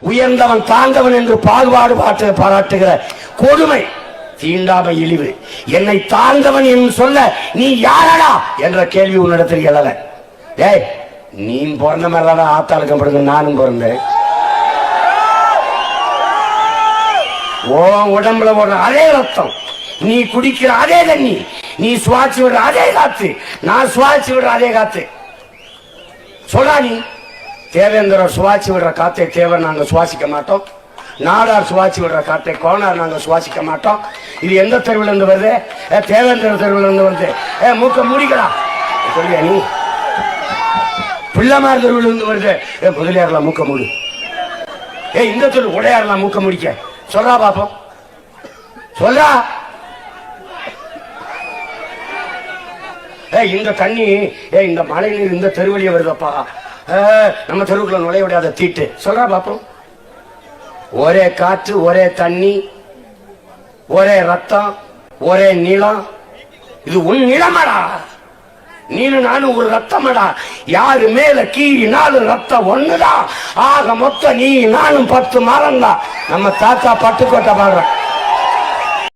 உயர்ந்தவன் தாழ்ந்தவன் என்று பாகுபாடு பாராட்டுகிற கொடுமை, தீண்டாமை, இழிவு. என்னை தாழ்ந்தவன் என்று சொல்ல நீ யாரடா என்ற கேள்வி உன்னிடத்தில் எழல. ஏய், நீ பிறந்த மாதிரிதான் ஆத்தாளுக்கம் படுங்க, நானும் பிறந்தேன். ஓ உடம்புல ஓடுற அதே ரத்தம், நீ குடிக்கிற அதே தண்ணி, நீ சுவாசி விடுற அதே காத்து, நான் சுவாசி விடுற அதே காத்து. சொல்லா நீ தேவேந்திரர் சுவாசி விடுற காத்தை தேவர் நாங்க சுவாசிக்க மாட்டோம். நாடார் சுவாசி விடுற காத்தை கோனார் நாங்க சுவாசிக்க மாட்டோம். இது எந்த தெருவில் இருந்து வருது? தேவேந்திர தெருவில் இருந்து வருது. மூக்க முடிக்கலாம் சொல்லியா நீ? பிள்ளைமார் தெருவில் இருந்து வருது. முதலியார்லாம் மூக்க மூடு. இந்த தெரு உடையார்லாம் மூக்க முடிக்க சொல்றா பாப்போம், சொல்றா. இந்த தண்ணி இந்த மழை நீர் இந்த தெருவழிய வருதப்பா, நம்ம தெருவுக்குள்ள நுழைய விடாத தீட்டு சொல்றா பாப்போம். ஒரே காற்று, ஒரே தண்ணி, ஒரே ரத்தம், ஒரே நிலம். இது உன் நிலமடா, நீனு நானும் ஒரு ரத்தமடா. யாரு மேல கீழி நாலு ரத்தம் ஒண்ணுதான். ஆக மொத்தம் நீ நானும் 10 மரம் தான். நம்ம தாத்தா பட்டுக்கோட்டை பாடுறோம்.